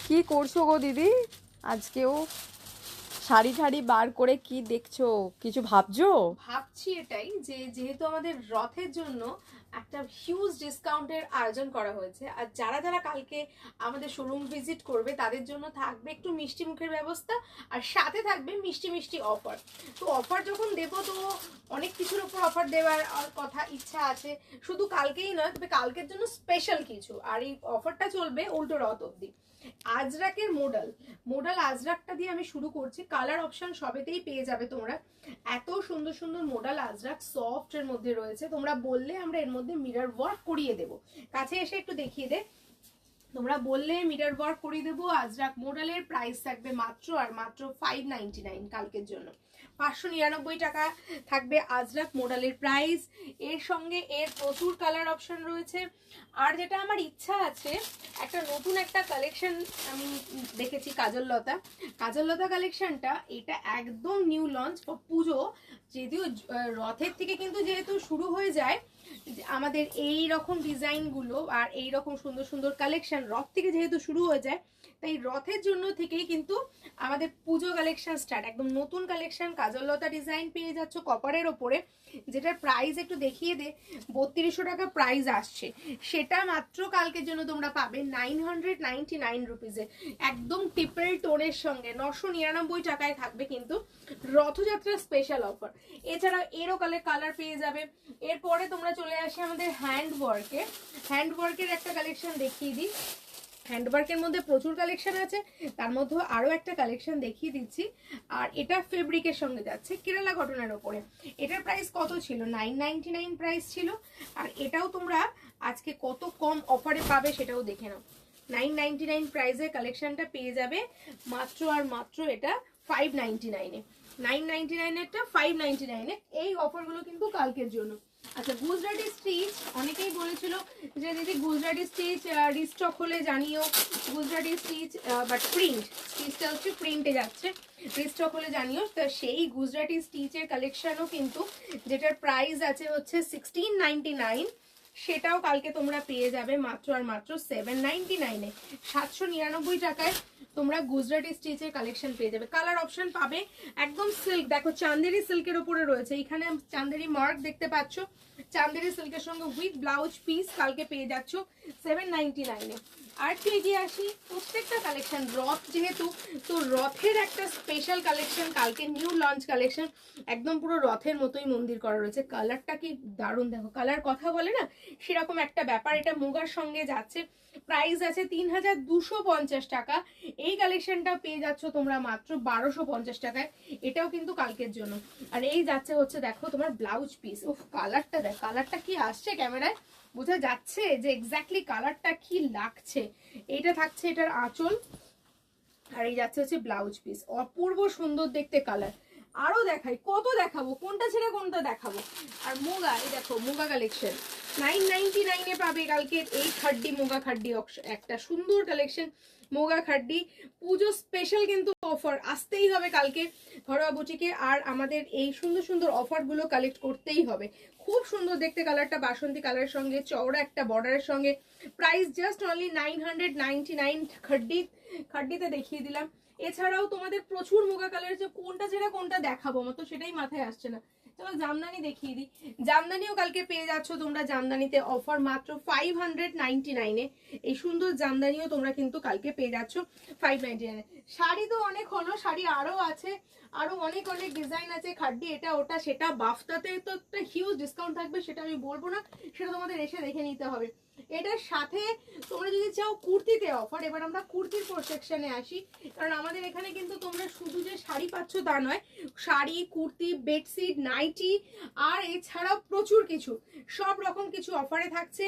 কি করছো গো দিদি? আজকেও শাড়ি ঠাড়ি বার করে কি দেখছো? কিছু ভাবছো? ভাবছি এটাই যে যেহেতু আমাদের রথের জন্য একটা হিউজ ডিসকাউন্টের আয়োজন করা হয়েছে, আর যারা যারা কালকে আমাদের শোরুম ভিজিট করবে তাদের জন্য থাকবে একটু মিষ্টি মুখের ব্যবস্থা, আর সাথে থাকবে মিষ্টি মিষ্টি অফার। তো অফার যখন দেবো তো অনেক কিছুর উপর অফার দেওয়ার কথা ইচ্ছা আছে, শুধু কালকেই নয়, তবে কালকের জন্য স্পেশাল কিছু। আর এই অফারটা চলবে উল্টো রথ অব্দি। আজরাকের মোডাল আজরাকটা দিয়ে আমি শুরু করছি। কালার অপশন সবেতেই পেয়ে যাবে তোমরা। এত সুন্দর সুন্দর মোডাল আজরাক সফট এর মধ্যে রয়েছে, তোমরা বললে আমরা এর মধ্যে মিরর ওয়ার্ক করিয়ে দেব। কাছে এসে একটু দেখিয়ে দে। তোমরা বললে মিরর ওয়ার্ক করিয়ে দেবো। আজরাক মোডালের প্রাইস থাকবে মাত্র আর মাত্র 599 কালকের জন্য। 599 টাকা থাকবে আজরাক মোডালের প্রাইস। এর সঙ্গে এর প্রচুর কালার অপশন রয়েছে। আর যেটা আমার ইচ্ছা আছে, একটা নতুন একটা কালেকশন আমি দেখেছি, কাজললতা কালেকশনটা। এটা একদম নিউ লঞ্চ পুজো, যদিও রথের থেকে কিন্তু যেহেতু শুরু হয়ে যায় আমাদের এই রকম ডিজাইনগুলো আর এই রকম সুন্দর সুন্দর কালেকশন রথ থেকে যেহেতু শুরু হয়ে যায়, তাই রথের জন্য থেকেই কিন্তু আমাদের পুজো কালেকশন স্টার্ট। একদম নতুন কালেকশন কাজললতা ডিজাইন পেয়ে যাচ্ছ কপারের ওপরে, যেটার প্রাইস একটু দেখিয়ে দে। 3200 টাকা প্রাইস আসছে, সেটা মাত্র কালকের জন্য তোমরা পাবে 999 রুপিজে, একদম টিপেল টোনের সঙ্গে। 999 টাকায় থাকবে কিন্তু রথযাত্রার স্পেশাল অফার। এছাড়া এরও কালার পেয়ে যাবে। এরপরে তোমরা চলে আসি আমাদের হ্যান্ডওয়ার্কের একটা কালেকশন দেখিয়ে দিই। হ্যান্ডওয়ার্কের মধ্যে প্রচুর কালেকশন আছে, তার মধ্যে আরও একটা কালেকশন দেখিয়ে দিচ্ছি। আর এটা ফেব্রিকের সঙ্গে যাচ্ছে, কেরালা কটনের ওপরে। এটার প্রাইস কত ছিল? 999 প্রাইস ছিল। আর এটাও তোমরা আজকে কত কম অফারে পাবে সেটাও দেখে নাও। 999 প্রাইসের কালেকশনটা পেয়ে যাবে মাত্র আর মাত্র এটা 599-এ। 999-এরটা 599-এ। এই অফারগুলো কিন্তু কালকের জন্য। আচ্ছা, গুজরাটি স্টিচ অনেকেই বলেছিল যে দিদি গুজরাটি স্টিচ রিস্টক হলে জানিও। গুজরাটি স্টিচ বাট প্রিন্ট, স্টিচটা হচ্ছে প্রিন্টে যাচ্ছে, রিস্টক হলে জানিও। তো সেই গুজরাটি স্টিচের কালেকশনও কিন্তু, যেটার প্রাইস আছে হচ্ছে 1699, সেটাও কালকে তোমরা পেয়ে যাবে মাত্র আর মাত্র 799-এ। 799 টাকায় তোমরা গুজরাটি স্টিচের কালেকশন পেয়ে যাবে। কালার অপশন পাবে একদম সিল্ক, দেখো চান্দেরি সিল্কের উপরে রয়েছে, এখানে চান্দেরি মার্ক দেখতে পাচ্ছ। চান্দেরি সিল্কের সঙ্গে উইথ ব্লাউজ পিস কালকে পেয়ে যাচ্ছ 799-এ। আর একটু এগিয়ে আসি, প্রত্যেকটা কালেকশন রথ যেহেতু, তো রথের একটা স্পেশাল কালেকশন কালকে, নিউ লঞ্চ কালেকশন, একদম পুরো রথের মতোই মন্দির করা রয়েছে। কালারটা কি দারুণ, দেখো কালার কথা বলে না, সেরকম একটা ব্যাপার। এটা মুগার সঙ্গে যাচ্ছে, প্রাইস আছে 3250 টাকা। এই কালেকশনটা পেয়ে যাচ্ছ তোমরা মাত্র 1250 টাকায়, এটাও কিন্তু কালকের জন্য। আর এই যাচ্ছে হচ্ছে দেখো তোমার ব্লাউজ পিস। উফ, কালারটা দেখ, কালারটা কি আসছে ক্যামেরায়, বোঝা যাচ্ছে যে এক্স্যাক্টলি কালারটা কি লাগছে। এইটা থাকছে এটার আঁচল, আর এই যাচ্ছে হচ্ছে ব্লাউজ পিস। অপূর্ব সুন্দর দেখতে কালার। আরো দেখাই, কত দেখাবো, কোনটা ছেড়ে কোনটা দেখাবো। আর মুগা, এই দেখো মুগা কালেকশন 999-এ পাবে কালকে এই খাড্ডি, মুগা খাড্ডি একটা সুন্দর কালেকশন। মুগা খাড্ডি পুজো স্পেশাল কিন্তু অফার আসতেই হবে কালকে ঘরোয়া বুটিকে। আর আমাদের এই সুন্দর সুন্দর অফারগুলো কালেক্ট করতেই হবে। খুব সুন্দর দেখতে কালারটা, বাসন্তী কালারের সঙ্গে চওড়া একটা বর্ডারের সঙ্গে। Price just only 999। খাড্ডিতে দেখিয়ে দিলাম। এছাড়াও তোমাদের প্রচুর মুগা কালারের, যে কোনটা ছেড়ে কোনটা দেখাবো আমার তো সেটাই মাথায় আসছে না। চলো জামদানি দেখিয়ে দিই। জামদানিও কালকে পেয়ে যাচ্ছ তোমরা, জামদানিতে অফার মাত্র 599-এ। এই সুন্দর জামদানিও তোমরা কিন্তু কালকে পেয়ে যাচ্ছ 599-এ। শাড়ি তো অনেক হলো, শাড়ি আরো আছে, আরো অনেক অনেক ডিজাইন আছে। খাড্ডি এটা ওটা সেটা, বাফতাতে তো একটা হিউজ ডিসকাউন্ট থাকবে, সেটা আমি বলবো না, সেটা তোমাদের এসে দেখে নিতে হবে। এটার সাথে তোমরা যদি চাও কুর্তিতে অফার, এবার আমরা কুর্তির সেকশনে আসি। কারণ আমাদের এখানে কিন্তু তোমরা শুধু যে শাড়ি পাচ্ছ তা নয়, শাড়ি, কুর্তি, বেডশিট, নাইটি, আর এছাড়াও প্রচুর কিছু, সব রকম কিছু অফারে থাকছে।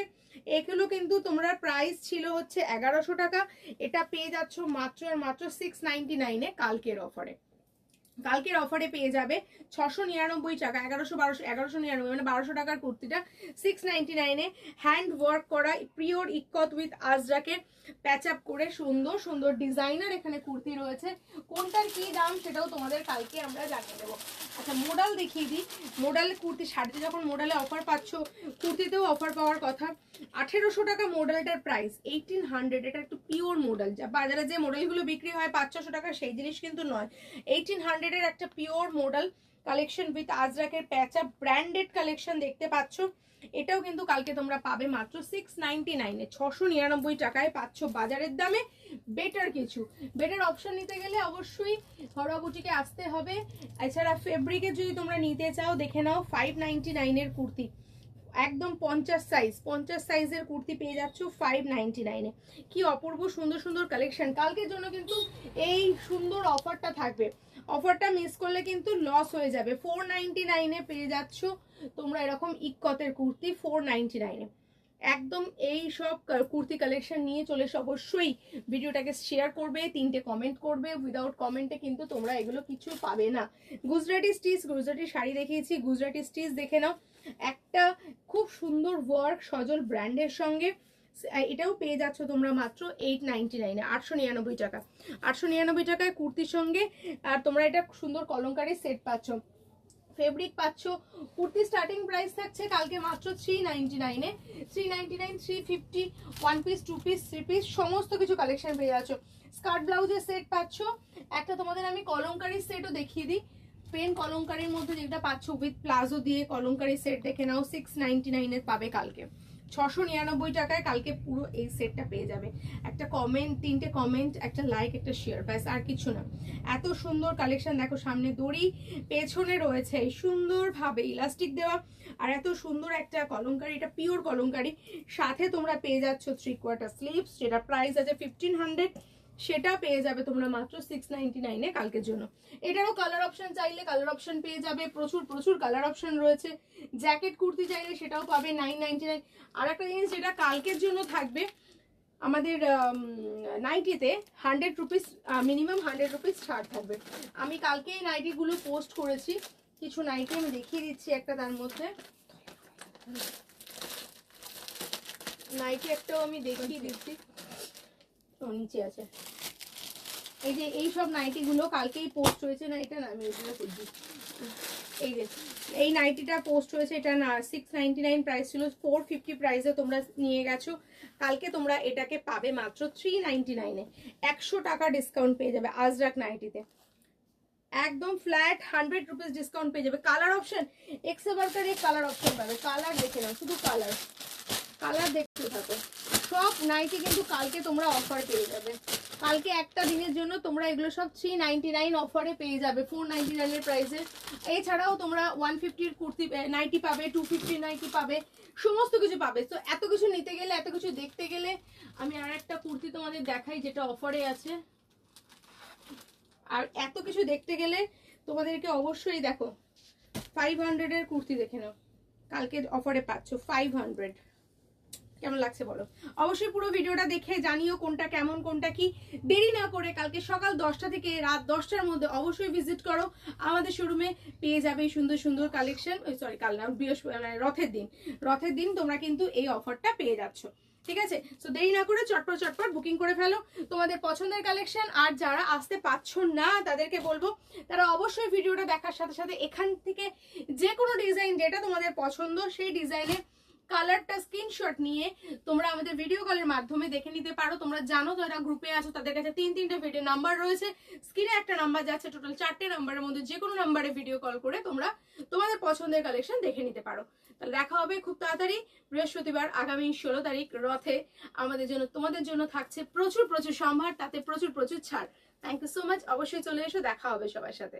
এগুলো কিন্তু তোমরা প্রাইস ছিল হচ্ছে 1100 টাকা, এটা পেয়ে যাচ্ছ মাত্র আর মাত্র 699-এ কালকের অফারে। কালকের অফারে পেয়ে যাবে 699 টাকা, 1199 মানে 1200 টাকার কুর্তিটা 699 হ্যান্ড ওয়ার্ক করা পিওর ইক্কত উইথ আজরাকের প্যাচ আপ করে সুন্দর সুন্দর ডিজাইনার এখানে কুর্তি রয়েছে। কোনটার কি দাম সেটাও তোমাদের কালকে আমরা জানিয়ে দেবো। আচ্ছা মোডাল দেখিয়ে দিই। মোডাল কুর্তি, শাড়িতে যখন মোডালে অফার পাচ্ছ কুর্তিতেও অফার পাওয়ার কথা। 1800 টাকা মোডালটার প্রাইস, 1800। এটা একটু পিওর মোডাল, যা বাজারে যে মোডালগুলো বিক্রি হয় 500-600 টাকা সেই জিনিস কিন্তু নয়। 1800 এর একটা পিওর মোডাল কালেকশন উইথ আজরাকের প্যাচ আপ ব্র্যান্ডেড কালেকশন দেখতে পাচ্ছ। এটাও কিন্তু কালকে তোমরা পাবে মাত্র 699 699 টাকায় পাচ্ছ। বাজারের দামে বেটার কিছু, বেটার অপশন নিতে গেলে অবশ্যই ঘরোয়া বুটিকে আসতে হবে। এছাড়া ফেব্রিকে যদি তোমরা নিতে চাও দেখে নাও 599 এর কুর্তি, একদম 50 সাইজের কুর্তি পেয়ে যাচ্ছ 599 কি অপূর্ব সুন্দর সুন্দর কালেকশন। কালকের জন্য কিন্তু এই সুন্দর অফারটা থাকবে, অফারটা মিস করলে কিন্তু লস হয়ে যাবে। 499 পেয়ে যাচ্ছ তোমরা এরকম ইক্কতের কুর্তি 499 একদম। এই সব কুর্তি কালেকশন নিয়ে চলে এসে অবশ্যই ভিডিওটাকে শেয়ার করবে, 3টে কমেন্ট করবে। উইদাউট কমেন্টে কিন্তু তোমরা এগুলো কিছু পাবে না। গুজরাটি স্টিচ, গুজরাটি শাড়ি দেখিয়েছি, গুজরাটি স্টিচ দেখে নাও। একটা খুব সুন্দর ওয়ার্ক সজল ব্র্যান্ডের সঙ্গে, এটাও পেয়ে যাচ্ছ তোমরা মাত্র 899 899 টাকা। 899 টাকায় কুর্তির সঙ্গে আর তোমরা এটা সুন্দর কলমকারী সেট পাচ্ছ, ফেব্রিক পাচ্ছ। কুর্তি স্টার্টিং প্রাইস থাকছে কালকে মাত্র 399 399 350 1 পিস 2 পিস 3 পিস সমস্ত কিছু কালেকশন পেয়ে যাচ্ছ। স্কার্ট ব্লাউজের সেট পাচ্ছ। একটা তোমাদের আমি কলমকারী সেটও দেখিয়ে দিই, পেন কলমকারীর মধ্যে যেটা পাচ্ছ উইথ প্লাজো দিয়ে কলমকারী সেট দেখে নাও 699 এর পাবে কালকে। 699 টাকায় কালকে পুরো এই সেটটা পেয়ে যাবে। একটা কমেন্ট, 3টে কমেন্ট, একটা লাইক, একটা শেয়ার, ব্যাস আর কিছু না। এত সুন্দর কালেকশন দেখো, সামনে দড়ি, পেছনে রয়েছে এই সুন্দরভাবে ইলাস্টিক দেওয়া, আর এত সুন্দর একটা কলমকারী, এটা পিওর কলমকারী। সাথে তোমরা পেয়ে যাচ্ছ 3/4 স্লিভস, যেটা প্রাইস আছে 1500, সেটা পেয়ে যাবে তোমরা মাত্র 699 কালকের জন্য। এটারও কালার অপশন চাইলে কালার অপশন পেয়ে যাবে, প্রচুর প্রচুর কালার অপশন রয়েছে। জ্যাকেট কুর্তি চাইলে সেটাও পাবে 999। আর একটা জিনিস যেটা কালকের জন্য থাকবে আমাদের নাইটিতে 100 রুপিস মিনিমাম 100 রুপিস ছাড় থাকবে। আমি কালকে এই নাইটিগুলো পোস্ট করেছি, কিছু নাইটি আমি দেখিয়ে দিচ্ছি। একটা তার মধ্যে নাইটি একটাও আমি দেখিয়ে দিচ্ছি, তো নিচে আছে। এই যে এই সব নাইটি গুলো কালকেই পোস্ট হয়েছে, না এটা না আমি এগুলো খুঁজছি। এই যে এই নাইটিটা পোস্ট হয়েছে, এটা না 699 প্রাইস ছিল, 450 প্রাইসে তোমরা নিয়ে গেছো। কালকে তোমরা এটাকে পাবে মাত্র 399 100 টাকা ডিসকাউন্ট পেয়ে যাবে আজরাক নাইটিতে। একদম ফ্ল্যাট 100 রুপিস ডিসকাউন্ট পেয়ে যাবে। কালার অপশন এক্সেবারকারে কালার অপশন পাবে, কালার দেখে নাও, শুধু কালার কালার দেখতে থাকো। সব নাইটি কিন্তু কালকে তোমরা অফার পেয়ে যাবে। কালকে একটা দিনের জন্য তোমরা এগুলো সব 399 অফারে পেয়ে যাবে 499 এর প্রাইসে। এছাড়াও তোমরা 150 কুর্তি নাইটি পাবে, 250 নাইটি পাবে, সমস্ত কিছু পাবে। তো এত কিছু নিতে গেলে, এত কিছু দেখতে গেলে আমি আর একটা কুর্তি তোমাদের দেখাই যেটা অফারে আছে। আর এত কিছু দেখতে গেলে তোমাদেরকে অবশ্যই দেখো 500 এর কুর্তি দেখে নাও, কালকে অফারে পাচ্ছ 500। কেমন লাগছে বলো? অবশ্যই পুরো ভিডিওটা দেখে জানিও কোনটা কেমন, কোনটা কি। দেরি না করে কালকে সকাল 10টা থেকে রাত 10টার মধ্যে অবশ্যই ভিজিট করো আমাদের শোরুমে, পেয়ে যাবে সুন্দর সুন্দর কালেকশন। সরি কাল না, বৃহস্পতি মানে রথের দিন তোমরা কিন্তু এই অফারটা পেয়ে যাচ্ছ, ঠিক আছে? সো দেরি না করে চটপট বুকিং করে ফেলো তোমাদের পছন্দের কালেকশন। আর যারা আসতে পারছো না তাদেরকে বলবো তারা অবশ্যই ভিডিওটা দেখার সাথে সাথে এখান থেকে যে কোনো ডিজাইন যেটা তোমাদের পছন্দ সেই ডিজাইনের কালারটা স্ক্রিনশট নিয়ে তোমরা আমাদের ভিডিও কলের মাধ্যমে দেখে নিতে পারো। তোমরা জানো যারা গ্রুপে আছো তাদের কাছে 3-3টে ভিডিও নাম্বার রয়েছে, স্ক্রিনে একটা নাম্বার যাচ্ছে, টোটাল 4টে নাম্বারের মধ্যে যে কোনো নাম্বারে ভিডিও কল করে তোমরা তোমাদের পছন্দের কালেকশন দেখে নিতে পারো। তাহলে দেখা হবে খুব তাড়াতাড়ি বৃহস্পতিবার আগামী 16 তারিখ রথে। আমাদের জন্য তোমাদের জন্য থাকছে প্রচুর প্রচুর সম্ভার, তাতে প্রচুর প্রচুর ছাড়। Thank you so much. অবশ্যই চলে এসো, দেখা হবে সবার সাথে।